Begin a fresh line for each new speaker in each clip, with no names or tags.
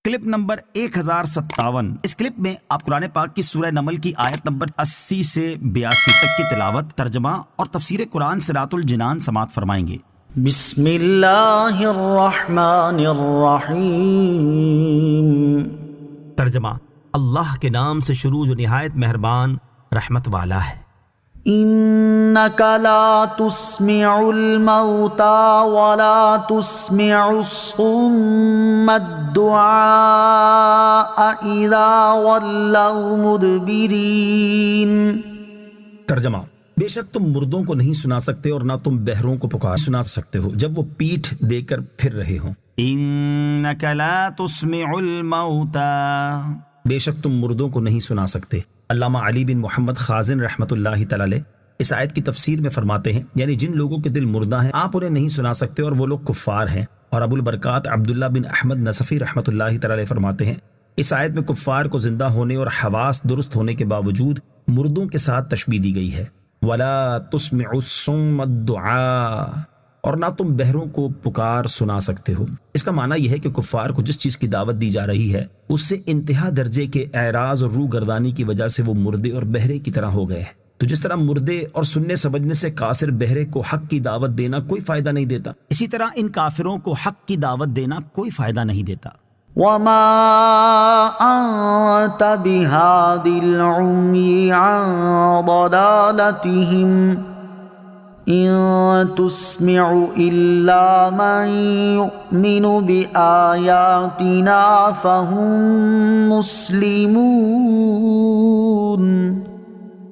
Clip number 1057۔ اس clip میں آپ قرآن پاک کی سورہ نمل کی آیت نمبر 80 سے 82 تک کی تلاوت، ترجمہ اور تفسیر قرآن صراط الجنان سماعت فرمائیں گے۔
بسم اللہ الرحمن الرحیم۔
ترجمہ: اللہ کے نام سے شروع جو نہایت مہربان رحمت والا ہے۔
انک لا تسمع الموتى ولا تسمع الصم الدعاء اذا ولوا مدبرین۔
ترجمہ: بے شک تم مردوں کو نہیں سنا سکتے اور نہ تم بہروں کو پکار سنا سکتے ہو جب وہ پیٹھ دے کر پھر رہے ہوں۔ انک لا تسمع الموتى، بے شک تم مردوں کو نہیں سنا سکتے۔ علامہ علی بن محمد خازن رحمۃ اللہ تعالی علیہ اس آیت کی تفسیر میں فرماتے ہیں، یعنی جن لوگوں کے دل مردہ ہیں آپ انہیں نہیں سنا سکتے اور وہ لوگ کفار ہیں۔ اور ابو البرکات عبداللہ بن احمد نصفی رحمۃ اللہ تعالی علیہ فرماتے ہیں، اس آیت میں کفار کو زندہ ہونے اور حواس درست ہونے کے باوجود مردوں کے ساتھ تشبیہ دی گئی ہے۔ ولا تسمع الصم الدعاء، اور نہ تم بہروں کو پکار سنا سکتے ہو۔ اس کا معنی یہ ہے کہ کفار کو جس چیز کی دعوت دی جا رہی ہے اس سے انتہا درجے کے اعراض اور روح گردانی کی وجہ سے وہ مردے اور بہرے کی طرح ہو گئے ہیں۔ تو جس طرح مردے اور سننے سمجھنے سے قاصر بہرے کو حق کی دعوت دینا کوئی فائدہ نہیں دیتا، اسی طرح ان کافروں کو حق کی دعوت دینا کوئی فائدہ نہیں دیتا۔
وما انت بهاد العمي عن ضلالتهم ان تسمع الا من يؤمن بآياتنا فهم مسلمون۔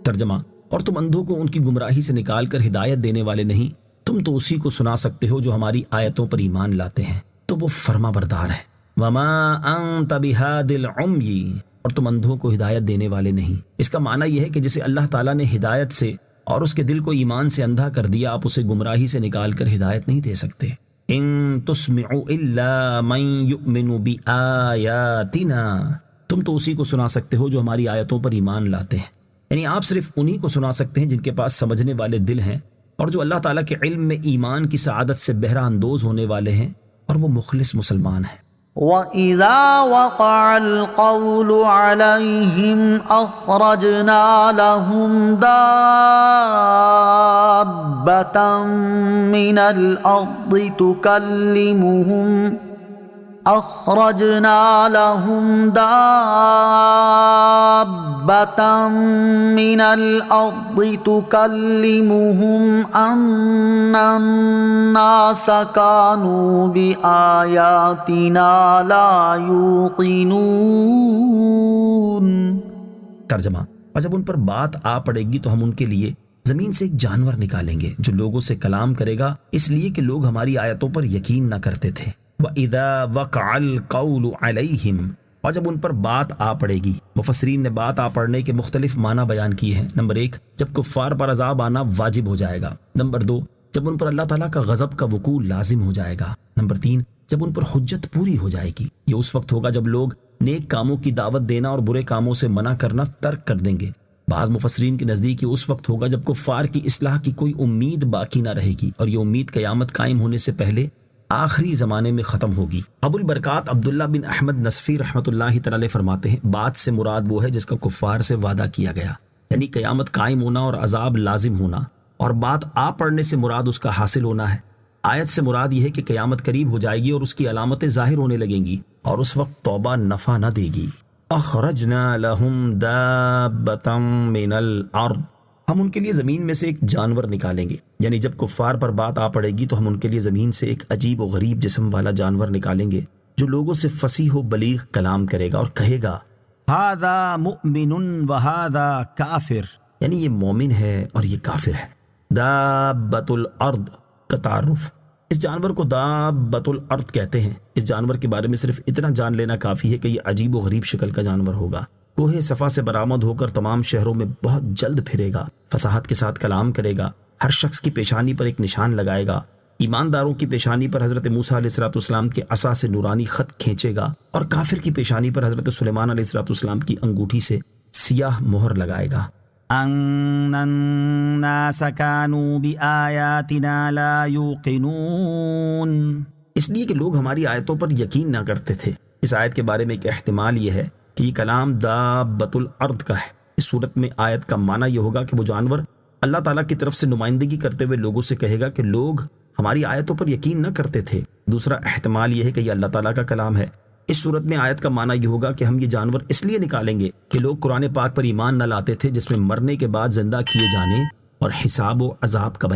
ترجمہ: اور تم اندھوں کو ان کی گمراہی سے نکال کر ہدایت دینے والے نہیں، تم تو اسی کو سنا سکتے ہو جو ہماری آیتوں پر ایمان لاتے ہیں، تو وہ فرما بردار ہے۔ وما انت بہاد العمی، اور تم اندھوں کو ہدایت دینے والے نہیں۔ اس کا معنی یہ ہے کہ جسے اللہ تعالیٰ نے ہدایت سے اور اس کے دل کو ایمان سے اندھا کر دیا، آپ اسے گمراہی سے نکال کر ہدایت نہیں دے سکتے۔ ان تسمع الا من یؤمن بآیاتنا، تم تو اسی کو سنا سکتے ہو جو ہماری آیتوں پر ایمان لاتے ہیں، یعنی آپ صرف انہی کو سنا سکتے ہیں جن کے پاس سمجھنے والے دل ہیں اور جو اللہ تعالیٰ کے علم میں ایمان کی سعادت سے بہرہ اندوز ہونے والے ہیں اور وہ مخلص مسلمان ہیں۔
وَإِذَا وَقَعَ الْقَوْلُ عَلَيْهِمْ أَخْرَجْنَا لَهُمْ دَابَّةً مِّنَ الْأَرْضِ تُكَلِّمُهُمْ أَنَّ النَّاسَ كَانُوا بِآيَاتِنَا لَا يُوقِنُونَ۔
ترجمہ: اور جب ان پر بات آ پڑے گی تو ہم ان کے لیے زمین سے ایک جانور نکالیں گے جو لوگوں سے کلام کرے گا، اس لیے کہ لوگ ہماری آیتوں پر یقین نہ کرتے تھے۔ وَإِذَا وَقَعَ الْقَوْلُ عَلَيْهِمْ، اور جب ان پر بات آ پڑے گی۔ مفسرین نے بات آ پڑنے کے مختلف معنی بیان کیے ہیں۔ نمبر 1، جب کفار پر عذاب آنا واجب ہو جائے گا۔ نمبر 2، جب ان پر اللہ تعالیٰ کا غضب کا وقوع لازم ہو جائے گا۔ نمبر 3، جب ان پر حجت پوری ہو جائے گی۔ یہ اس وقت ہوگا جب لوگ نیک کاموں کی دعوت دینا اور برے کاموں سے منع کرنا ترک کر دیں گے۔ بعض مفسرین کے نزدیک یہ اس وقت ہوگا جب کفار کی اصلاح کی کوئی امید باقی نہ رہے گی، اور یہ امید قیامت قائم ہونے سے پہلے آخری زمانے میں ختم ہوگی۔ ابو البرکات عبداللہ بن احمد نصفی رحمۃ اللہ تعالی فرماتے ہیں، بات سے مراد وہ ہے جس کا کفار سے وعدہ کیا گیا، یعنی قیامت قائم ہونا اور عذاب لازم ہونا، اور بات آ پڑنے سے مراد اس کا حاصل ہونا ہے۔ آیت سے مراد یہ ہے کہ قیامت قریب ہو جائے گی اور اس کی علامتیں ظاہر ہونے لگیں گی، اور اس وقت توبہ نفع نہ دے گی۔ اخرجنا لهم دابة من الارض، ہم ان کے لیے زمین میں سے ایک جانور نکالیں گے، یعنی جب کفار پر بات آ پڑے گی تو ہم ان کے لیے زمین سے ایک عجیب و غریب جسم والا جانور نکالیں گے جو لوگوں سے فصیح و بلیغ کلام کرے گا اور کہے گا ھذا مؤمن وھذا کافر، یعنی یہ مومن ہے اور یہ کافر ہے۔ دابۃ الارض کا تعارف، اس جانور کو دابۃ الارض کہتے ہیں۔ اس جانور کے بارے میں صرف اتنا جان لینا کافی ہے کہ یہ عجیب و غریب شکل کا جانور ہوگا۔ کوہ صفا سے برآمد ہو کر تمام شہروں میں بہت جلد پھرے گا، فصاحت کے ساتھ کلام کرے گا، ہر شخص کی پیشانی پر ایک نشان لگائے گا۔ ایمانداروں کی پیشانی پر حضرت موسیٰ علیہ السلام کے عصا سے نورانی خط کھینچے گا، اور کافر کی پیشانی پر حضرت سلیمان علیہ السلام کی انگوٹھی سے سیاہ مہر لگائے گا۔ ان الناس كانوا بآیاتنا لا یوقنون، اس لیے کہ لوگ ہماری آیتوں پر یقین نہ کرتے تھے۔ اس آیت کے بارے میں ایک احتمال یہ ہے کہ یہ کلام دابۃ الارض کا ہے۔ اس صورت میں آیت کا معنی یہ ہوگا کہ وہ جانور اللہ تعالیٰ کی طرف سے نمائندگی کرتے ہوئے لوگوں سے کہے گا کہ لوگ ہماری آیتوں پر یقین نہ کرتے تھے۔ دوسرا احتمال یہ ہے کہ یہ اللہ تعالیٰ کا کلام ہے۔ اس صورت میں آیت کا معنی یہ ہوگا کہ ہم یہ جانور اس لیے نکالیں گے کہ لوگ قرآن پاک پر ایمان نہ لاتے تھے، جس میں مرنے کے بعد زندہ کیے جانے اور حساب و عذاب کا بیان